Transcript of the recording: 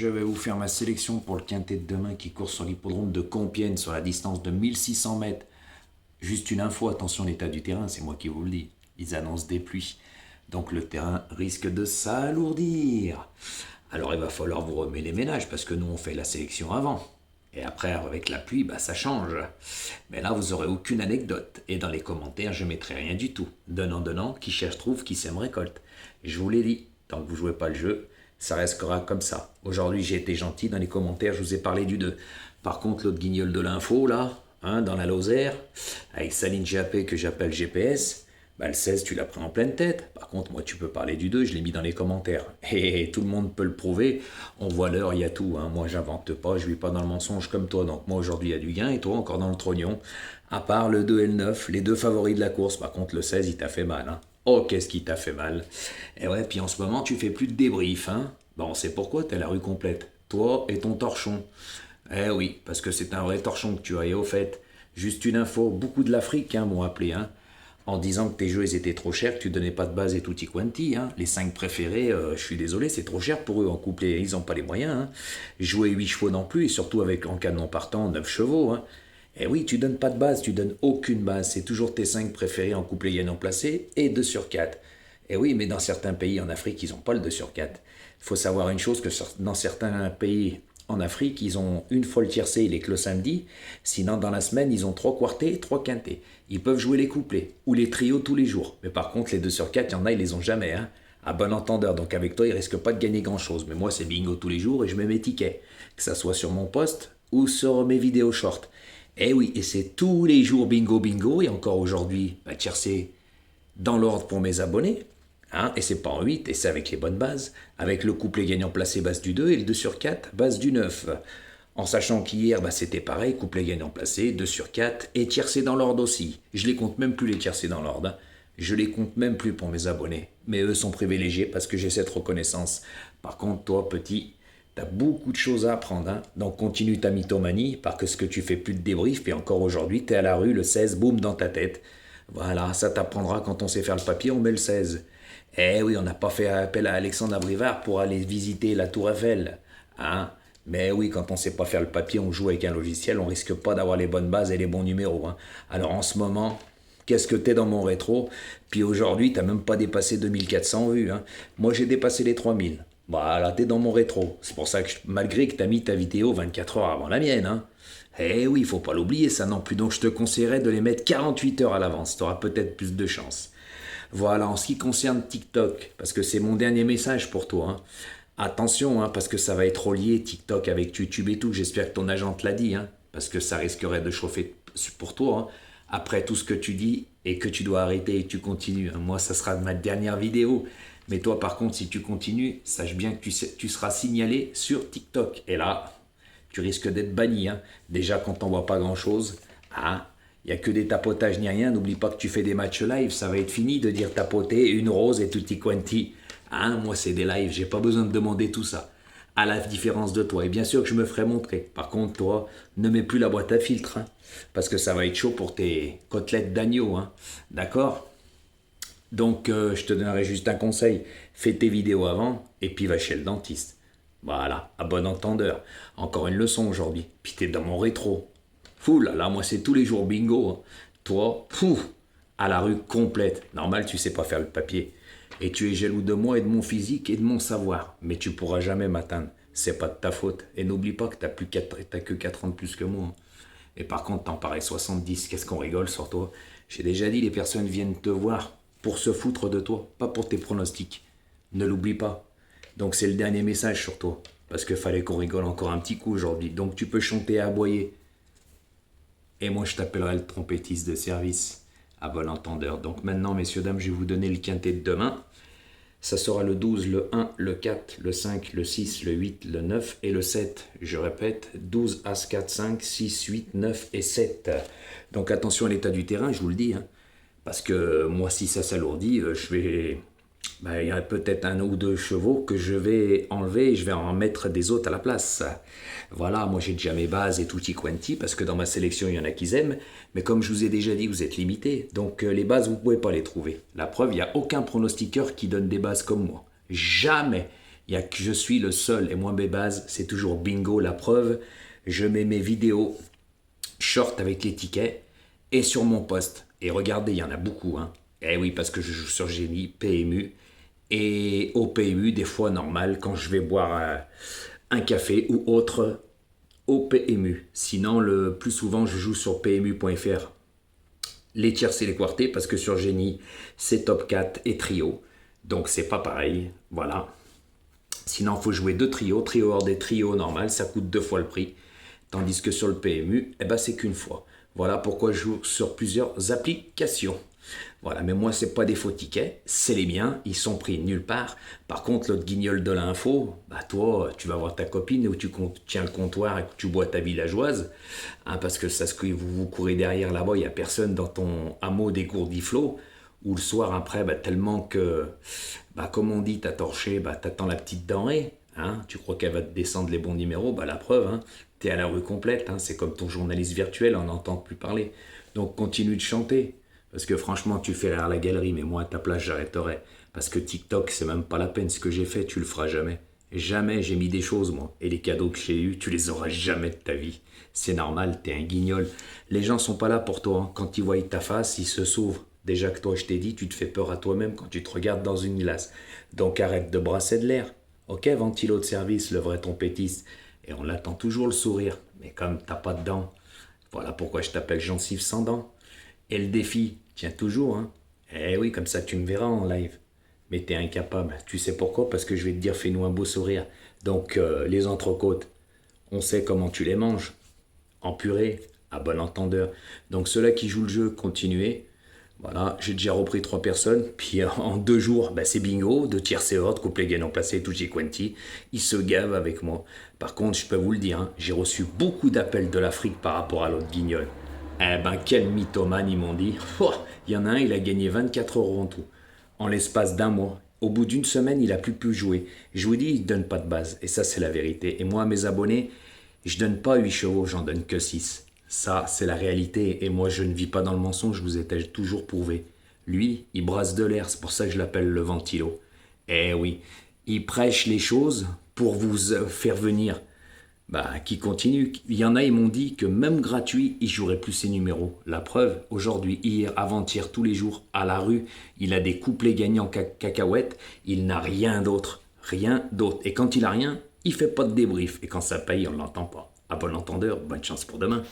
Je vais vous faire ma sélection pour le quintet de demain qui court sur l'hippodrome de Compiègne sur la distance de 1600 mètres. Juste une info, attention l'état du terrain, c'est moi qui vous le dis. Ils annoncent des pluies. Donc le terrain risque de s'alourdir. Alors il va falloir vous remettre les ménages parce que nous on fait la sélection avant. Et après avec la pluie, ça change. Mais là vous aurez aucune anecdote. Et dans les commentaires je mettrai rien du tout. Donnant, qui cherche trouve, qui sème récolte. Je vous l'ai dit, tant que vous jouez pas le jeu, ça restera comme ça. Aujourd'hui, j'ai été gentil, dans les commentaires, je vous ai parlé du 2. Par contre, l'autre guignol de l'info, là, dans la Lozère, avec Saline GAP que j'appelle GPS, le 16, tu l'as pris en pleine tête. Par contre, moi, tu peux parler du 2, je l'ai mis dans les commentaires. Et tout le monde peut le prouver. On voit l'heure, il y a tout. Moi, j'invente pas, je vis pas dans le mensonge comme toi. Donc, moi, aujourd'hui, il y a du gain, et toi, encore dans le trognon. À part le 2 et le 9, les deux favoris de la course. Par contre, le 16, il t'a fait mal, Oh, qu'est-ce qui t'a fait mal. Et ouais, puis en ce moment, tu fais plus de débrief, on sait pourquoi, t'as la rue complète. Toi et ton torchon. Eh oui, parce que c'est un vrai torchon que tu as. Et au fait, juste une info, beaucoup de l'Afrique m'ont appelé, en disant que tes jeux ils étaient trop chers, que tu donnais pas de base et tutti quanti. Les 5 préférés, je suis désolé, c'est trop cher pour eux en couplet. Ils n'ont pas les moyens. Jouer 8 chevaux non plus, et surtout avec en canon partant 9 chevaux. Eh oui, tu donnes pas de base, tu donnes aucune base. C'est toujours tes 5 préférés en couplet gagnant placé et 2 sur 4. Eh oui, mais dans certains pays en Afrique, ils n'ont pas le 2 sur 4. Il faut savoir une chose, que dans certains pays en Afrique, ils ont une fois le tiercé, il est que le samedi. Sinon, dans la semaine, ils ont 3 quartés, 3 quintés. Ils peuvent jouer les couplets ou les trios tous les jours. Mais par contre, les 2 sur 4, il y en a, ils les ont jamais. À bon entendeur. Donc avec toi, ils risquent pas de gagner grand-chose. Mais moi, c'est bingo tous les jours et je mets mes tickets. Que ça soit sur mon poste ou sur mes vidéos short. Eh oui, et c'est tous les jours bingo. Et encore aujourd'hui, tiercé dans l'ordre pour mes abonnés. Et c'est pas en 8, et c'est avec les bonnes bases, avec le couplet gagnant placé base du 2 et le 2 sur 4 base du 9. En sachant qu'hier, c'était pareil, couplet gagnant placé, 2 sur 4, et tiercé dans l'ordre aussi. Je les compte même plus les tiercés dans l'ordre. Je les compte même plus pour mes abonnés. Mais eux sont privilégiés parce que j'ai cette reconnaissance. Par contre, toi, petit, t'as beaucoup de choses à apprendre. Donc continue ta mythomanie, parce que tu fais plus de débrief, et encore aujourd'hui, t'es à la rue, le 16, boum, dans ta tête. Voilà, ça t'apprendra quand on sait faire le papier, on met le 16. Eh oui, on n'a pas fait appel à Alexandre Abrivard pour aller visiter la Tour Eiffel. Mais oui, quand on ne sait pas faire le papier, on joue avec un logiciel, on risque pas d'avoir les bonnes bases et les bons numéros. Alors en ce moment, qu'est-ce que t'es dans mon rétro? Puis aujourd'hui, t'as même pas dépassé 2400 vues. Moi, j'ai dépassé les 3000. Voilà, t'es dans mon rétro. C'est pour ça que, malgré que t'as mis ta vidéo 24 heures avant la mienne, Eh oui, il faut pas l'oublier ça non plus. Donc je te conseillerais de les mettre 48 heures à l'avance. T'auras peut-être plus de chance. Voilà, en ce qui concerne TikTok, parce que c'est mon dernier message pour toi. Attention, parce que ça va être relié TikTok avec YouTube et tout. J'espère que ton agent te l'a dit, parce que ça risquerait de chauffer pour toi. Après tout ce que tu dis et que tu dois arrêter et que tu continues. Moi, ça sera ma dernière vidéo. Mais toi, par contre, si tu continues, sache bien que tu seras signalé sur TikTok. Et là, tu risques d'être banni. Déjà, quand on voit pas grand-chose, il n'y a que des tapotages ni rien. N'oublie pas que tu fais des matchs live. Ça va être fini de dire tapoter, une rose et tutti quanti. Moi, c'est des lives. J'ai pas besoin de demander tout ça. À la différence de toi. Et bien sûr que je me ferai montrer. Par contre, toi, ne mets plus la boîte à filtre. Parce que ça va être chaud pour tes côtelettes d'agneau. D'accord? Donc, je te donnerai juste un conseil. Fais tes vidéos avant et puis va chez le dentiste. Voilà, à bon entendeur. Encore une leçon aujourd'hui. Puis t'es dans mon rétro. Fou là, moi c'est tous les jours bingo. Toi, à la rue complète. Normal, tu sais pas faire le papier. Et tu es jaloux de moi et de mon physique et de mon savoir. Mais tu pourras jamais m'atteindre. C'est pas de ta faute. Et n'oublie pas que t'as que 4 ans de plus que moi. Et par contre, t'en parais 70. Qu'est-ce qu'on rigole sur toi? J'ai déjà dit, les personnes viennent te voir pour se foutre de toi, pas pour tes pronostics. Ne l'oublie pas. Donc c'est le dernier message sur toi. Parce qu'il fallait qu'on rigole encore un petit coup aujourd'hui. Donc tu peux chanter et aboyer. Et moi, je t'appellerai le trompettiste de service, à bon entendeur. Donc maintenant, messieurs, dames, je vais vous donner le quintet de demain. Ça sera le 12, le 1, le 4, le 5, le 6, le 8, le 9 et le 7. Je répète, 12, As, 4, 5, 6, 8, 9 et 7. Donc attention à l'état du terrain, je vous le dis. Parce que moi, si ça s'alourdit, je vais... il y a peut-être un ou deux chevaux que je vais enlever et je vais en mettre des autres à la place. Voilà, moi j'ai déjà mes bases et tutti quanti parce que dans ma sélection il y en a qui aiment, mais comme je vous ai déjà dit, vous êtes limité, donc les bases vous ne pouvez pas les trouver. La preuve, il n'y a aucun pronostiqueur qui donne des bases comme moi. Jamais. Il y a que je suis le seul et moi mes bases, c'est toujours bingo. La preuve, je mets mes vidéos short avec les tickets et sur mon poste. Et regardez, il y en a beaucoup. Hein. Eh oui, parce que je joue sur Génie, PMU. Et au PMU, des fois normal, quand je vais boire un café ou autre, au PMU. Sinon, le plus souvent, je joue sur PMU.fr. Les tierces et les quartés, parce que sur Génie, c'est top 4 et trio. Donc, c'est pas pareil. Voilà. Sinon, il faut jouer deux trios. Trio hors des trios normal, ça coûte 2 fois le prix. Tandis que sur le PMU, eh ben, c'est qu'une fois. Voilà pourquoi je joue sur plusieurs applications. Voilà, mais moi, c'est pas des faux tickets, c'est les miens, ils sont pris nulle part. Par contre, l'autre guignol de l'info, bah toi, tu vas voir ta copine où tu tiens le comptoir et que tu bois ta villageoise, hein, parce que ça, ce que vous courez derrière là-bas, il n'y a personne dans ton hameau des Gourdiflots, ou le soir après, bah, tellement que, bah, comme on dit, t'as torché, bah, t'attends la petite denrée, hein, tu crois qu'elle va te descendre les bons numéros, bah la preuve, hein, t'es à la rue complète, hein, c'est comme ton journaliste virtuel, on n'entend plus parler. Donc continue de chanter. Parce que franchement, tu fais rire la galerie, mais moi, à ta place, j'arrêterais. Parce que TikTok, c'est même pas la peine. Ce que j'ai fait, tu le feras jamais. Jamais j'ai mis des choses, moi. Et les cadeaux que j'ai eus, tu les auras jamais de ta vie. C'est normal, t'es un guignol. Les gens sont pas là pour toi. Hein. Quand ils voient ta face, ils se s'ouvrent. Déjà que toi, je t'ai dit, tu te fais peur à toi-même quand tu te regardes dans une glace. Donc arrête de brasser de l'air. Ok, ventilo de service, le vrai trompetiste. Et on l'attend toujours le sourire. Mais comme t'as pas de dents, voilà pourquoi je t'appelle gencive sans dents. Et le défi tient toujours, hein. Eh oui, comme ça tu me verras en live. Mais t'es incapable. Tu sais pourquoi? Parce que je vais te dire, fais-nous un beau sourire. Donc, les entrecôtes, on sait comment tu les manges. En purée, à bon entendeur. Donc, ceux-là qui jouent le jeu, continuez. Voilà, j'ai déjà repris 3 personnes. Puis en 2 jours, bah, c'est bingo, 2 tiers et autres, couplet gagnant placé, tutti quanti. Ils se gavent avec moi. Par contre, je peux vous le dire, hein, j'ai reçu beaucoup d'appels de l'Afrique par rapport à l'autre guignol. Eh ben, quel mythomane, ils m'ont dit. Oh, il y en a un, il a gagné 24 € en tout. En l'espace d'un mois. Au bout d'une semaine, il a plus pu jouer. Je vous dis, il ne donne pas de base. Et ça, c'est la vérité. Et moi, à mes abonnés, je donne pas 8 chevaux, j'en donne que 6. Ça, c'est la réalité. Et moi, je ne vis pas dans le mensonge, je vous ai toujours prouvé. Lui, il brasse de l'air, c'est pour ça que je l'appelle le ventilo. Eh oui, il prêche les choses pour vous faire venir. Bah, qui continue. Il y en a, ils m'ont dit que même gratuit, ils joueraient plus ces numéros. La preuve, aujourd'hui, hier, avant-hier, tous les jours, à la rue, il a des couplets gagnants cacahuètes. Il n'a rien d'autre. Rien d'autre. Et quand il a rien, il fait pas de débrief. Et quand ça paye, on ne l'entend pas. À bon entendeur, bonne chance pour demain.